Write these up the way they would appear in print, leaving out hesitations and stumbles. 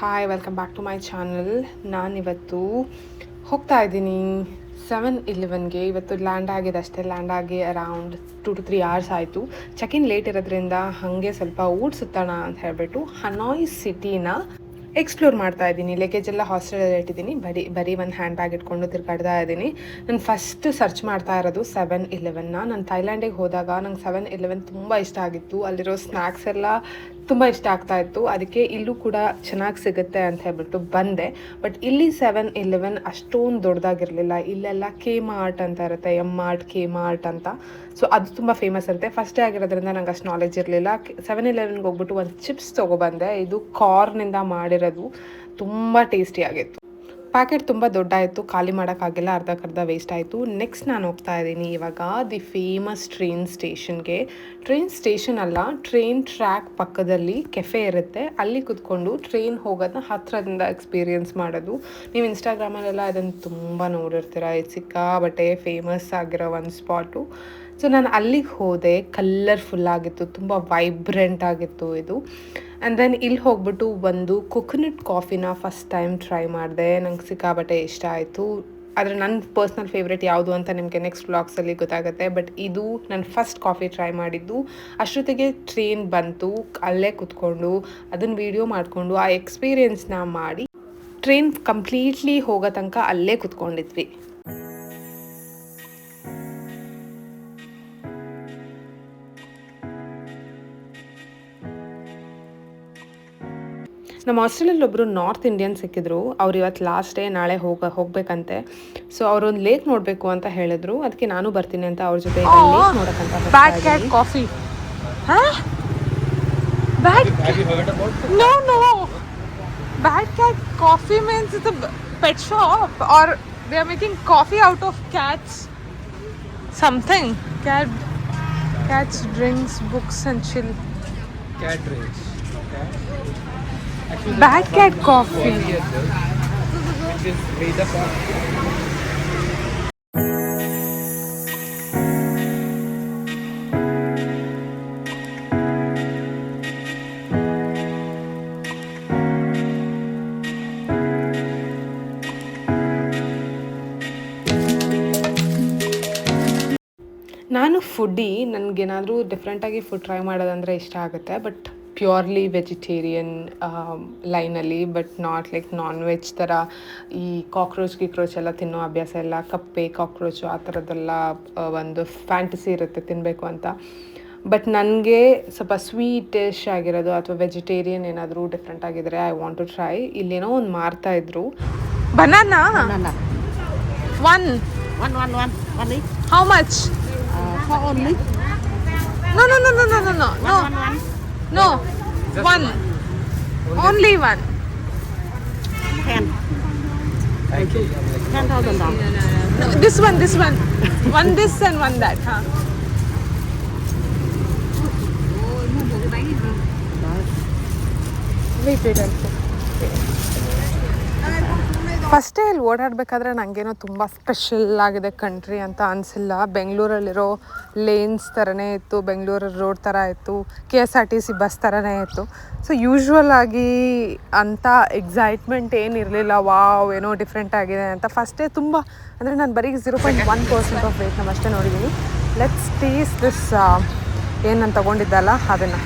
Hi welcome back to my channel. ನಾನಿವತ್ತು ಹೋಗ್ತಾ ಇದ್ದೀನಿ 7-Elevenಗೆ. ಇವತ್ತು ಲ್ಯಾಂಡ್ ಆಗಿದೆ ಅಷ್ಟೇ, ಲ್ಯಾಂಡ್ ಆಗಿ ಅರೌಂಡ್ 2 to 3 hours ಆಯಿತು. ಚೆಕ್-ಇನ್ ಲೇಟ್ ಇರೋದ್ರಿಂದ ಹಾಗೆ ಸ್ವಲ್ಪ ಊಟ ಸುತ್ತೋಣ ಅಂತ ಹೇಳಿಬಿಟ್ಟು ಹನಾಯ್ ಸಿಟಿನ ಎಕ್ಸ್ಪ್ಲೋರ್ ಮಾಡ್ತಾ ಇದ್ದೀನಿ. ಲಗೇಜ್ ಎಲ್ಲ ಹಾಸ್ಟೆಲಲ್ಲಿ ಇಟ್ಟಿದ್ದೀನಿ, ಬರೀ ಒಂದು ಹ್ಯಾಂಡ್ ಬ್ಯಾಗ್ ಇಟ್ಕೊಂಡು ತಿರ್ಗಾಡ್ತಾ ಇದ್ದೀನಿ. ನಾನು ಫಸ್ಟ್ ಸರ್ಚ್ ಮಾಡ್ತಾ ಇರೋದು 7-Elevenನ. ನಾನು ಥೈಲ್ಯಾಂಡಿಗೆ ಹೋದಾಗ ನಂಗೆ 7-Eleven ತುಂಬ ಇಷ್ಟ ಆಗಿತ್ತು. ಅಲ್ಲಿರೋ ಸ್ನ್ಯಾಕ್ಸ್ ಎಲ್ಲ ತುಂಬ ಇಷ್ಟ ಆಗ್ತಾ ಇತ್ತು. ಅದಕ್ಕೆ ಇಲ್ಲೂ ಕೂಡ ಚೆನ್ನಾಗಿ ಸಿಗುತ್ತೆ ಅಂತ ಹೇಳ್ಬಿಟ್ಟು ಬಂದೆ. ಬಟ್ ಇಲ್ಲಿ 7-Eleven ಅಷ್ಟೊಂದು ದೊಡ್ಡದಾಗಿರಲಿಲ್ಲ. ಇಲ್ಲೆಲ್ಲ K-Mart ಅಂತ ಇರುತ್ತೆ, M-Mart, K-Mart ಅಂತ. ಸೊ ಅದು ತುಂಬ ಫೇಮಸ್ ಅಂತೆ. ಫಸ್ಟ್ ಡೇ ಆಗಿರೋದ್ರಿಂದ ನಂಗೆ ಅಷ್ಟು ನಾಲೆಜ್ ಇರಲಿಲ್ಲ. 7-Elevenಗೆ ಹೋಗ್ಬಿಟ್ಟು ಒಂದು ಚಿಪ್ಸ್ ತೊಗೊಬಂದೆ. ಇದು ಕಾರ್ನಿಂದ ಮಾಡಿರೋದು, ತುಂಬ ಟೇಸ್ಟಿಯಾಗಿತ್ತು. ಪ್ಯಾಕೆಟ್ ತುಂಬ ದೊಡ್ಡ ಆಯಿತು, ಖಾಲಿ ಮಾಡೋಕ್ಕಾಗಿಲ್ಲ, ಅರ್ಧಕ್ಕರ್ಧ ವೇಸ್ಟ್ ಆಯಿತು. ನೆಕ್ಸ್ಟ್ ನಾನು ಹೋಗ್ತಾ ಇದ್ದೀನಿ ಇವಾಗ ದಿ ಫೇಮಸ್ ಟ್ರೈನ್ ಸ್ಟೇಷನ್ಗೆ. ಟ್ರೈನ್ ಸ್ಟೇಷನ್ ಅಲ್ಲ, ಟ್ರೈನ್ ಟ್ರ್ಯಾಕ್ ಪಕ್ಕದಲ್ಲಿ ಕೆಫೆ ಇರುತ್ತೆ. ಅಲ್ಲಿ ಕೂತ್ಕೊಂಡು ಟ್ರೈನ್ ಹೋಗೋದನ್ನ ಹತ್ತಿರದಿಂದ ಎಕ್ಸ್ಪೀರಿಯೆನ್ಸ್ ಮಾಡೋದು. ನೀವು ಇನ್ಸ್ಟಾಗ್ರಾಮಲ್ಲೆಲ್ಲ ಅದನ್ನು ತುಂಬ ನೋಡಿರ್ತೀರ. ಇದು ಸಿಕ್ಕಾಬಟ್ಟೆ ಫೇಮಸ್ ಆಗಿರೋ ಒಂದು ಸ್ಪಾಟು. ಸೊ ನಾನು ಅಲ್ಲಿಗೆ ಹೋದೆ. ಕಲರ್ಫುಲ್ ಆಗಿತ್ತು, ತುಂಬ ವೈಬ್ರೆಂಟ್ ಆಗಿತ್ತು ಇದು. ಆ್ಯಂಡ್ ದೆನ್ ಇಲ್ಲಿ ಹೋಗ್ಬಿಟ್ಟು ಒಂದು ಕೊಕೊನಟ್ ಕಾಫಿನ ಫಸ್ಟ್ ಟೈಮ್ ಟ್ರೈ ಮಾಡಿದೆ. ನಂಗೆ ಸಿಕ್ಕಾಬಟ್ಟೆ ಇಷ್ಟ ಆಯಿತು. ಆದರೆ ನನ್ನ ಪರ್ಸ್ನಲ್ ಫೇವ್ರೇಟ್ ಯಾವುದು ಅಂತ ನಿಮಗೆ ನೆಕ್ಸ್ಟ್ ವ್ಲಾಗ್ಸಲ್ಲಿ ಗೊತ್ತಾಗುತ್ತೆ. ಬಟ್ ಇದು ನಾನು ಫಸ್ಟ್ ಕಾಫಿ ಟ್ರೈ ಮಾಡಿದ್ದು. ಅಷ್ಟೊತ್ತಿಗೆ ಟ್ರೈನ್ ಬಂತು, ಅಲ್ಲೇ ಕೂತ್ಕೊಂಡು ಅದನ್ನು ವೀಡಿಯೋ ಮಾಡಿಕೊಂಡು ಆ ಎಕ್ಸ್ಪೀರಿಯೆನ್ಸ್ನ ಮಾಡಿ ಟ್ರೈನ್ ಕಂಪ್ಲೀಟ್ಲಿ ಹೋಗೋ ತನಕ ಅಲ್ಲೇ ಕೂತ್ಕೊಂಡಿದ್ವಿ. ನಮ್ಮ ಹಾಸ್ಟೆಲಲ್ಲಿ ಒಬ್ಬರು ನಾರ್ತ್ ಇಂಡಿಯನ್ ಸಿಕ್ಕಿದ್ರು. ಅವ್ರು ಇವತ್ತು ಲಾಸ್ಟ್ ಡೇ, ನಾಳೆ ಹೋಗ್ಬೇಕಂತೆ. ಸೊ ಅವರೊಂದು ಲೇಕ್ ನೋಡಬೇಕು ಅಂತ ಹೇಳಿದ್ರು. ಅದಕ್ಕೆ ನಾನು ಬರ್ತೀನಿ ಅಂತ ಅವ್ರ ಜೊತೆ ಲೇಕ್ ನೋಡೋಕ್ಕಂತ. Bad cat coffee. No. Bad Cat Coffee means it's a pet shop or they are making coffee out of cats. Something. Cats drinks, books and chill. Cat drinks. Actually, Bad Cat Coffee. Which is made up of ನಾನು foodie. ನನಗೇನಾದರೂ ಡಿಫ್ರೆಂಟಾಗಿ food try ಮಾಡೋದಂದರೆ ಇಷ್ಟ ಆಗುತ್ತೆ. But purely vegetarian ಲೈನಲ್ಲಿ, but not like non veg ಥರ ಈ cockroach ಎಲ್ಲ ತಿನ್ನೋ ಅಭ್ಯಾಸ ಇಲ್ಲ. ಕಪ್ಪೆ, ಕಾಕ್ರೋಚು ಆ ಥರದ್ದೆಲ್ಲ ಒಂದು ಫ್ಯಾಂಟಸಿ ಇರುತ್ತೆ ತಿನ್ನಬೇಕು ಅಂತ. ಬಟ್ ನನಗೆ ಸ್ವಲ್ಪ ಸ್ವೀಟಿಶ್ ಆಗಿರೋದು ಅಥವಾ ವೆಜಿಟೇರಿಯನ್ ಏನಾದರೂ ಡಿಫ್ರೆಂಟ್ ಆಗಿದ್ರೆ ಐ ವಾಂಟ್ ಟು ಟ್ರೈ. ಇಲ್ಲೇನೋ ಒಂದು ಮಾರ್ತಾಯಿದ್ರು. Banana one Only. How much? For only. No. No. Just One. Only one. 10. thank you. $10,000. No, this one. One this and one that, huh? Wait. First day ಇಲ್ಲಿ ಓಡಾಡಬೇಕಾದ್ರೆ ನನಗೇನೋ ತುಂಬ special ಆಗಿದೆ country ಅಂತ ಅನಿಸಿಲ್ಲ. ಬೆಂಗಳೂರಲ್ಲಿರೋ lanes ಥರನೇ ಇತ್ತು, ಬೆಂಗಳೂರು ರೋಡ್ ಥರ ಇತ್ತು, KSRTC ಬಸ್ ಥರನೇ ಇತ್ತು. ಸೊ ಯೂಶ್ವಲ್ ಆಗಿ ಅಂಥ ಎಕ್ಸೈಟ್ಮೆಂಟ್ ಏನಿರಲಿಲ್ಲ. ವಾವ್ ಏನೋ ಡಿಫ್ರೆಂಟ್ ಆಗಿದೆ ಅಂತ. ಫಸ್ಟ್ ಡೇ ತುಂಬ ಅಂದರೆ ನಾನು ಬರೀ 0.1% ಆಫ್ ವೇಟ್ ಅಷ್ಟೇ ನೋಡಿದ್ದೀನಿ. ಲೆಟ್ಸ್ ಟೇಸ್ಟ್ ದಿಸ್ ಏನು ನಾನು ತೊಗೊಂಡಿದ್ದಲ್ಲ ಅದನ್ನು.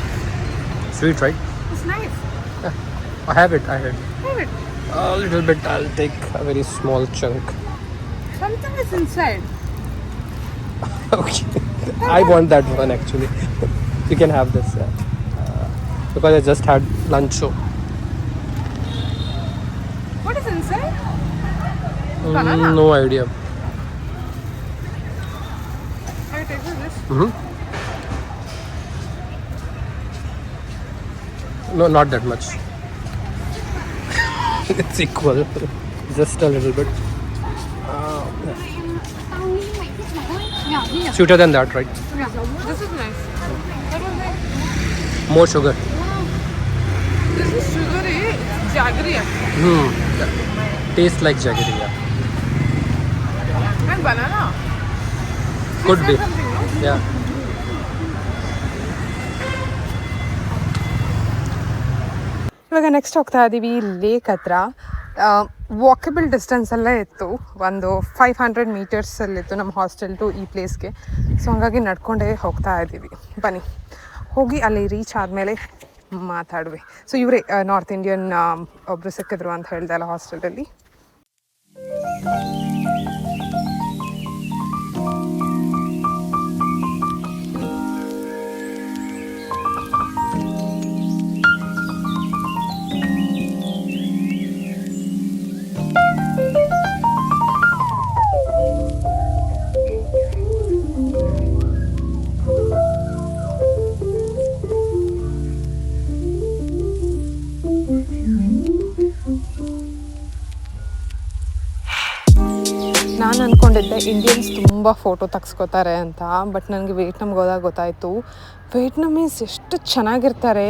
Sweet, right? It's nice. Yeah. I have it. A little bit. I'll take a very small chunk. Something is inside. Okay. I want that one actually. You can have this. Because I just had lunch, so. What is inside? Banana? No idea. I take this. No, not that much. It's equal. Just a little bit. Sweeter than that, right? This is nice. What was it? More sugar. This is sugary jaggery. Tastes like jaggery, yeah. And banana. Could be. Something, no? Yeah. ಇವಾಗ next ಹೋಗ್ತಾ ಇದ್ದೀವಿ lake ಹತ್ರ. Walkable ಡಿಸ್ಟೆನ್ಸಲ್ಲೇ ಇತ್ತು, ಒಂದು 500 ಮೀಟರ್ಸಲ್ಲಿತ್ತು ನಮ್ಮ hostel to ಈ ಪ್ಲೇಸ್ಗೆ. So ಹಂಗಾಗಿ ನಡ್ಕೊಂಡೇ ಹೋಗ್ತಾ ಇದ್ದೀವಿ. ಬನ್ನಿ ಹೋಗಿ ಅಲ್ಲಿ ರೀಚ್ ಆದಮೇಲೆ ಮಾತಾಡುವೆ. ಸೊ ಇವರೇ ನಾರ್ತ್ ಇಂಡಿಯನ್ ಒಬ್ಬರು ಸಿಕ್ಕಿದ್ರು ಅಂತ ಹೇಳ್ದೆ ಅಲ್ಲ ಹಾಸ್ಟೆಲಲ್ಲಿ. ನಾನು ಅಂದ್ಕೊಂಡಿದ್ದೆ ಇಂಡಿಯನ್ಸ್ ತುಂಬ ಫೋಟೋ ತೆಗ್ಸ್ಕೊತಾರೆ ಅಂತ, ಬಟ್ ನನಗೆ ವಿಯೆಟ್ನಾಮ್ಗೆ ಹೋದಾಗ ಗೊತ್ತಾಯಿತು ವಿಯೆಟ್ನಾಮೀಸ್ ಎಷ್ಟು ಚೆನ್ನಾಗಿರ್ತಾರೆ.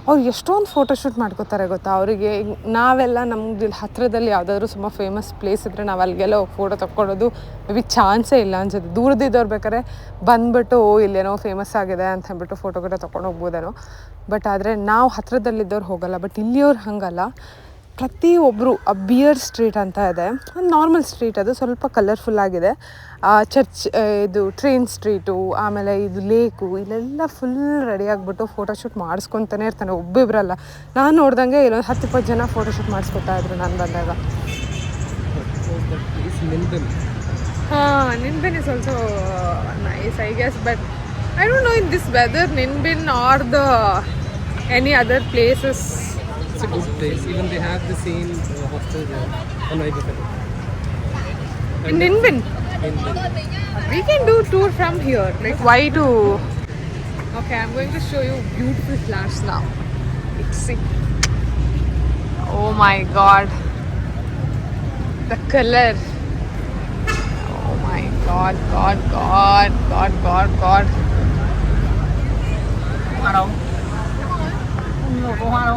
ಅವ್ರು ಎಷ್ಟೊಂದು ಫೋಟೋಶೂಟ್ ಮಾಡ್ಕೋತಾರೆ ಗೊತ್ತಾ. ಅವರಿಗೆ ನಾವೆಲ್ಲ ನಮ್ಗೆ ಇಲ್ಲಿ ಹತ್ತಿರದಲ್ಲಿ ಯಾವುದಾದ್ರೂ ತುಂಬ ಫೇಮಸ್ ಪ್ಲೇಸ್ ಇದ್ದರೆ ನಾವು ಅಲ್ಲಿಗೆಲ್ಲ ಫೋಟೋ ತಕ್ಕೊಳ್ಳೋದು ಮೇ ಬಿ ಚಾನ್ಸೇ ಇಲ್ಲ ಅನ್ಸುತ್ತೆ. ದೂರದಿದ್ದವ್ರು ಬೇಕಾದ್ರೆ ಬಂದುಬಿಟ್ಟು ಇಲ್ಲೇನೋ ಫೇಮಸ್ ಆಗಿದೆ ಅಂತ ಅಂದ್ಬಿಟ್ಟು ಫೋಟೋ ಗಿಟ ತೊಗೊಂಡು ಹೋಗ್ಬೋದೇನೋ. ಬಟ್ ಆದರೆ ನಾವು ಹತ್ತಿರದಲ್ಲಿದ್ದವ್ರು ಹೋಗಲ್ಲ. ಬಟ್ ಇಲ್ಲಿಯವ್ರು ಹಾಗಲ್ಲ. ಪ್ರತಿಯೊಬ್ಬರು ಬಿಯರ್ ಸ್ಟ್ರೀಟ್ ಅಂತ ಇದೆ, ಒಂದು ನಾರ್ಮಲ್ ಸ್ಟ್ರೀಟ್, ಅದು ಸ್ವಲ್ಪ ಕಲರ್ಫುಲ್ ಆಗಿದೆ. ಚರ್ಚ್, ಇದು ಟ್ರೈನ್ ಸ್ಟ್ರೀಟು, ಆಮೇಲೆ ಇದು ಲೇಕು, ಇಲ್ಲೆಲ್ಲ ಫುಲ್ ರೆಡಿ ಆಗಿಬಿಟ್ಟು ಫೋಟೋಶೂಟ್ ಮಾಡಿಸ್ಕೊತಾನೆ ಇರ್ತಾನೆ. ಒಬ್ಬಿಬ್ರಲ್ಲ, ನಾನು ನೋಡ್ದಂಗೆ ಇಲ್ಲೊಂದು 10-20 ಜನ ಫೋಟೋಶೂಟ್ ಮಾಡಿಸ್ಕೊತಾ ಇದ್ರು ನಾನು ಬಂದಾಗ. ಹಾಂ, Ninh Binh is also nice I guess, but I don't know in this weather Ninh Binh are the any other places. It's a good place. Even they have the same hostel there on Ibukar. In Ninh In we can do tour from here. Like why to? Okay, I'm going to show you beautiful flowers now. Let's see. Oh my God, the color. Oh my God, God, God, God, God, God. Hello. Hello.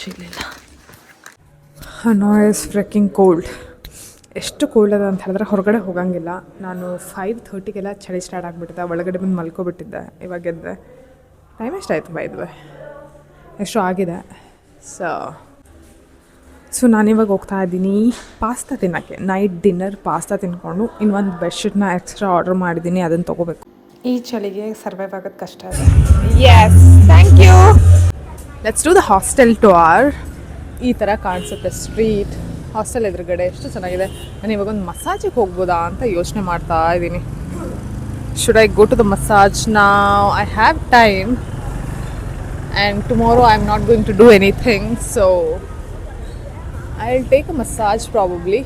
ಇಲ್ಲಿಲ್ಲ. Hanoi is freaking cold. ಎಷ್ಟು cold ಅದ ಅಂತ ಹೇಳಿದ್ರೆ ಹೊರಗಡೆ ಹೋಗಂಗಿಲ್ಲ. ನಾನು 5:30ಗೆಲ್ಲ ಚಳಿ start ಆಗಿಬಿಟ್ಟಿದ್ದೆ. ಒಳಗಡೆ ಬಂದು ಮಲ್ಕೊಬಿಟ್ಟಿದ್ದೆ. ಇವಾಗ ಎದ್ದೆ. ಟೈಮ್ ಎಷ್ಟಾಯಿತು ಬೈದ್ವೆ, ಎಷ್ಟು ಆಗಿದೆ. ಸೊ ನಾನಿವಾಗ ಹೋಗ್ತಾ ಇದ್ದೀನಿ ಪಾಸ್ತಾ ತಿನ್ನೋಕ್ಕೆ. ನೈಟ್ ಡಿನ್ನರ್ ಪಾಸ್ತಾ ತಿನ್ಕೊಂಡು ಇನ್ನೊಂದು ಬೆಡ್ಶೀಟ್ನ ಎಕ್ಸ್ಟ್ರಾ ಆರ್ಡರ್ ಮಾಡಿದ್ದೀನಿ, ಅದನ್ನು ತೊಗೋಬೇಕು. ಈ ಚಳಿಗೆ ಸರ್ವೈವ್ ಆಗೋದು ಕಷ್ಟ ಇದೆ. Yes, thank you. Let's do the hostel tour. ಈ ಥರ ಕಾಣಿಸುತ್ತೆ ಸ್ಟ್ರೀಟ್. ಹಾಸ್ಟೆಲ್ ಎದುರುಗಡೆ ಎಷ್ಟು ಚೆನ್ನಾಗಿದೆ. ನಾನು ಇವಾಗ ಒಂದು ಮಸಾಜಿಗೆ ಹೋಗ್ಬೋದಾ ಅಂತ ಯೋಚನೆ ಮಾಡ್ತಾ ಇದ್ದೀನಿ. Should I go to the massage now? I have time and tomorrow I am not going to do anything, so I'll take a massage probably.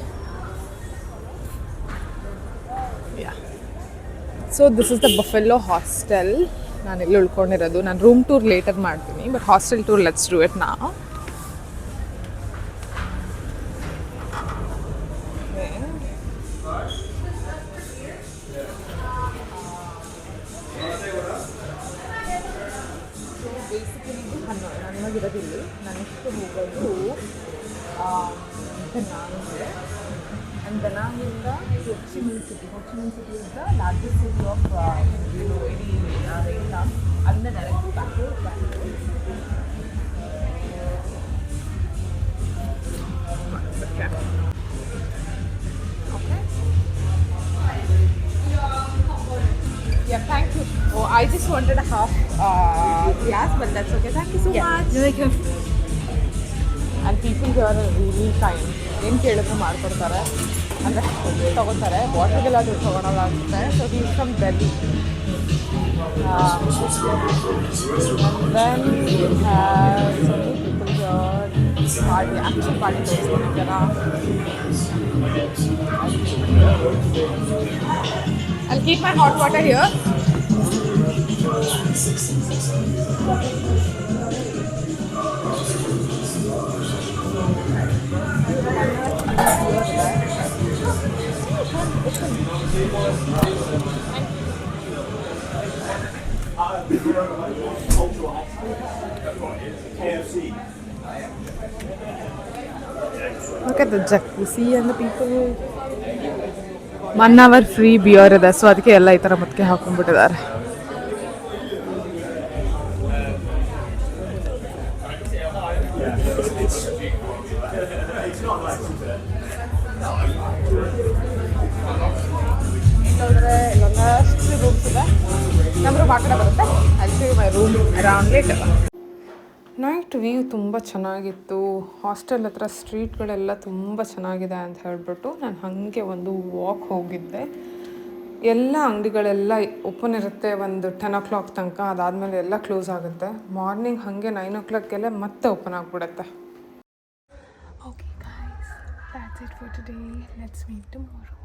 Yeah. So this is the Buffalo Hostel. ನಾನು ಇಲ್ಲಿ ಉಳ್ಕೊಂಡಿರೋದು. ನಾನು room tour later ಮಾಡ್ತೀನಿ, but hostel tour let's do it now. ನಾನು ಇವಾಗಿರೋದಿಲ್ಲ. ನಾನು next ಹೋಗೋದು ದನಾಂಗ್ಗೆ. ಆ್ಯಂಡ್ ದನಾಂಗಿಂದ Ho Chi Minh city. Ho Chi Minh city is the largest city of ಇಡೀ ವಿಯೆಟ್ನಾಂ. ಅಲ್ಲಿಂದ direct back to Bangalore. Yeah, thank you. Oh, I just wanted a half glass, but that's okay. Thank you so much. You're welcome. And people here are really kind. ಏನು ಕೇಳಿದ್ರು ಮಾಡ್ಕೊಡ್ತಾರೆ, ಅಂದರೆ ತೊಗೋತಾರೆ. ವಾಟರ್ಗೆಲ್ಲ ದುಡ್ಡು ತೊಗೊಳಲ್ಲ ಅನಿಸುತ್ತೆ. So he is from Delhi. And then we have so many people here. Party, actual party ತೋರಿಸ್ತೀನಿ ಜನ. I'll keep my hot water here. Look at the jacuzzi and the people. 1 hour free beer ಇದೆ, so ಅದಕ್ಕೆ ಎಲ್ಲ ಈ ಥರ ಮುತ್ತಿಗೆ ಹಾಕೊಂಡ್ಬಿಟ್ಟಿದ್ದಾರೆ. ಇಲ್ಲೋದ್ರೆ ಇಲ್ಲೊಂದಷ್ಟು rooms ಇದೆ. ನಮ್ಮ ರೂಮ್ ಆ ಕಡೆ ಬರುತ್ತೆ. ಅಲ್ಲಿ my room around later. Night view ತುಂಬ ಚೆನ್ನಾಗಿತ್ತು. ಹಾಸ್ಟೆಲ್ ಹತ್ರ ಸ್ಟ್ರೀಟ್ಗಳೆಲ್ಲ ತುಂಬ ಚೆನ್ನಾಗಿದೆ ಅಂತ ಹೇಳಿಬಿಟ್ಟು ನಾನು ಹಾಗೆ ಒಂದು ವಾಕ್ ಹೋಗಿದ್ದೆ. ಎಲ್ಲ ಅಂಗಡಿಗಳೆಲ್ಲ ಓಪನ್ ಇರುತ್ತೆ ಒಂದು 10 o'clock ತನಕ. ಅದಾದಮೇಲೆ ಎಲ್ಲ ಕ್ಲೋಸ್ ಆಗುತ್ತೆ. ಮಾರ್ನಿಂಗ್ ಹಾಗೆ 9 o'clockಗೆಲ್ಲ ಮತ್ತೆ ಓಪನ್ ಆಗಿಬಿಡುತ್ತೆ. Okay guys, that's it for today. Let's meet tomorrow.